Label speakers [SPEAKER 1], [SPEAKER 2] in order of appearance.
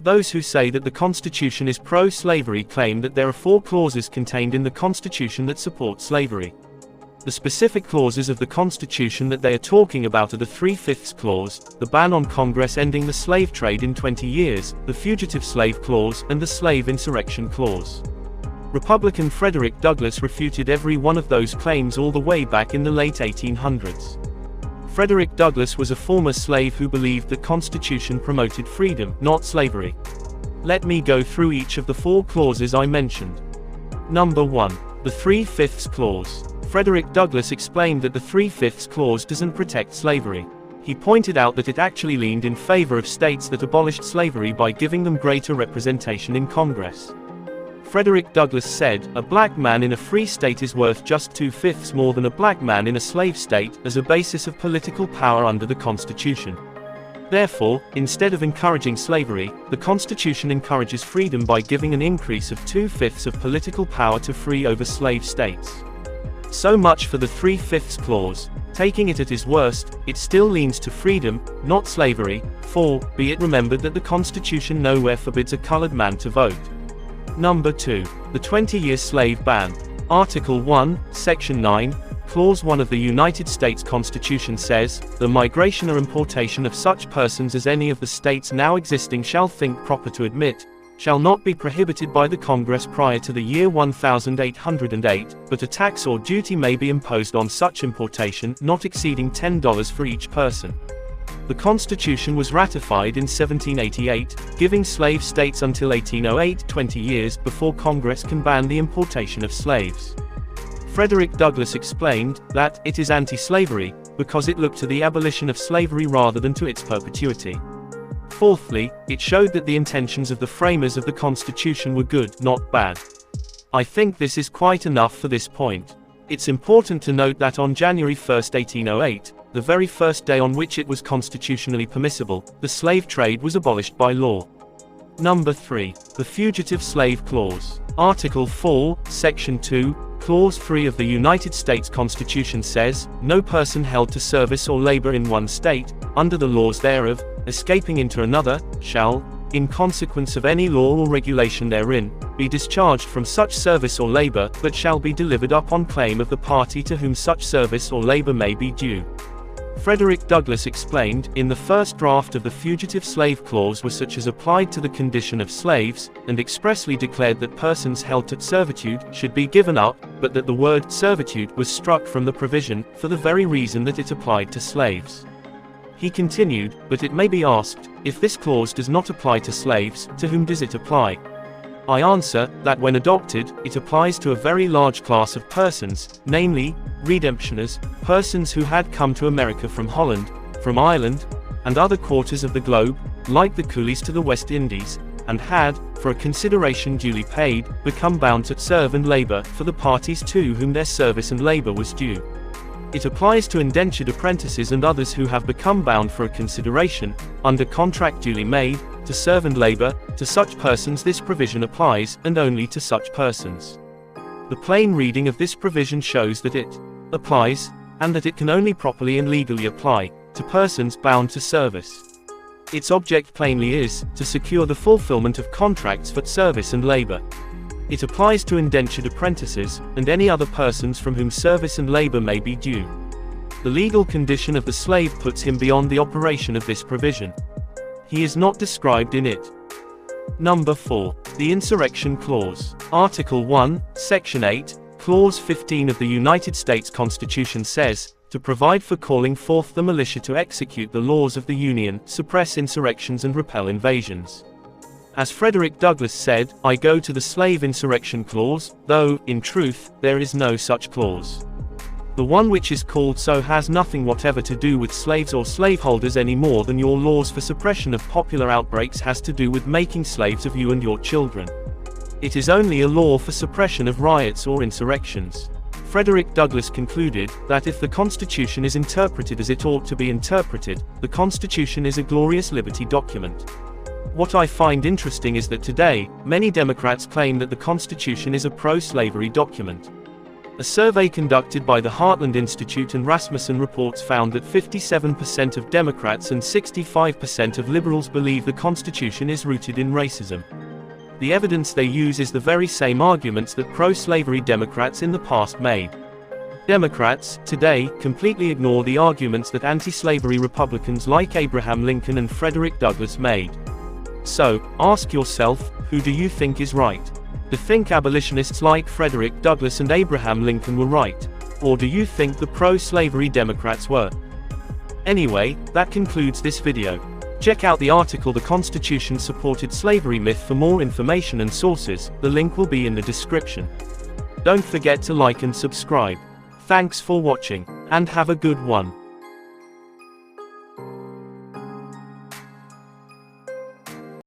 [SPEAKER 1] Those who say that the Constitution is pro-slavery claim that there are 4 clauses contained in the Constitution that support slavery. The specific clauses of the Constitution that they are talking about are the 3/5 Clause, the ban on Congress ending the slave trade in 20 years, the Fugitive Slave Clause, and the Slave Insurrection Clause. Republican Frederick Douglass refuted every one of those claims all the way back in the late 1800s. Frederick Douglass was a former slave who believed the Constitution promoted freedom, not slavery. Let me go through each of the 4 clauses I mentioned. Number 1. The 3/5 Clause. Frederick Douglass explained that the 3/5 Clause doesn't protect slavery. He pointed out that it actually leaned in favor of states that abolished slavery by giving them greater representation in Congress. Frederick Douglass said, "A black man in a free state is worth just 2/5 more than a black man in a slave state, as a basis of political power under the Constitution." Therefore, instead of encouraging slavery, the Constitution encourages freedom by giving an increase of 2/5 of political power to free over slave states. So much for the 3/5 Clause. Taking it at its worst, it still leans to freedom, not slavery. 4. Be it remembered that the Constitution nowhere forbids a colored man to vote. Number 2. The 20-year slave ban. Article 1, Section 9, Clause 1 of the United States Constitution says, "The migration or importation of such persons as any of the states now existing shall think proper to admit, shall not be prohibited by the Congress prior to the year 1808, but a tax or duty may be imposed on such importation not exceeding $10 for each person." The Constitution was ratified in 1788, giving slave states until 1808, 20 years before Congress can ban the importation of slaves. Frederick Douglass explained that it is anti-slavery because it looked to the abolition of slavery rather than to its perpetuity. Fourthly, it showed that the intentions of the framers of the Constitution were good, not bad. I think this is quite enough for this point. It's important to note that on January 1, 1808, the very first day on which it was constitutionally permissible, the slave trade was abolished by law. Number 3. The Fugitive Slave Clause. Article 4, Section 2, Clause 3 of the United States Constitution says, "No person held to service or labor in one state, under the laws thereof, escaping into another, shall, in consequence of any law or regulation therein, be discharged from such service or labor, but shall be delivered up on claim of the party to whom such service or labor may be due." Frederick Douglass explained, in the first draft of the Fugitive Slave Clause were such as applied to the condition of slaves, and expressly declared that persons held to servitude should be given up, but that the word servitude was struck from the provision, for the very reason that it applied to slaves. He continued, "But it may be asked, if this clause does not apply to slaves, to whom does it apply? I answer, that when adopted, it applies to a very large class of persons, namely, redemptioners, persons who had come to America from Holland, from Ireland, and other quarters of the globe, like the coolies to the West Indies, and had, for a consideration duly paid, become bound to serve and labor for the parties to whom their service and labor was due. It applies to indentured apprentices and others who have become bound for a consideration, under contract duly made, to serve and labor. To such persons this provision applies, and only to such persons." The plain reading of this provision shows that it applies, and that it can only properly and legally apply, to persons bound to service. Its object plainly is, to secure the fulfillment of contracts for service and labor. It applies to indentured apprentices, and any other persons from whom service and labor may be due. The legal condition of the slave puts him beyond the operation of this provision. He is not described in it. Number 4. The Insurrection Clause. Article 1, Section 8, Clause 15 of the United States Constitution says, "To provide for calling forth the militia to execute the laws of the Union, suppress insurrections and repel invasions." As Frederick Douglass said, "I go to the Slave Insurrection Clause, though, in truth, there is no such clause. The one which is called so has nothing whatever to do with slaves or slaveholders any more than your laws for suppression of popular outbreaks has to do with making slaves of you and your children. It is only a law for suppression of riots or insurrections." Frederick Douglass concluded that if the Constitution is interpreted as it ought to be interpreted, the Constitution is a glorious liberty document. What I find interesting is that today, many Democrats claim that the Constitution is a pro-slavery document. A survey conducted by the Heartland Institute and Rasmussen Reports found that 57% of Democrats and 65% of liberals believe the Constitution is rooted in racism. The evidence they use is the very same arguments that pro-slavery Democrats in the past made. Democrats, today, completely ignore the arguments that anti-slavery Republicans like Abraham Lincoln and Frederick Douglass made. So, ask yourself, who do you think is right? Do you think abolitionists like Frederick Douglass and Abraham Lincoln were right? Or do you think the pro-slavery Democrats were? Anyway, that concludes this video. Check out the article "The Constitution Supported Slavery Myth" for more information and sources. The link will be in the description. Don't forget to like and subscribe. Thanks for watching, and have a good one.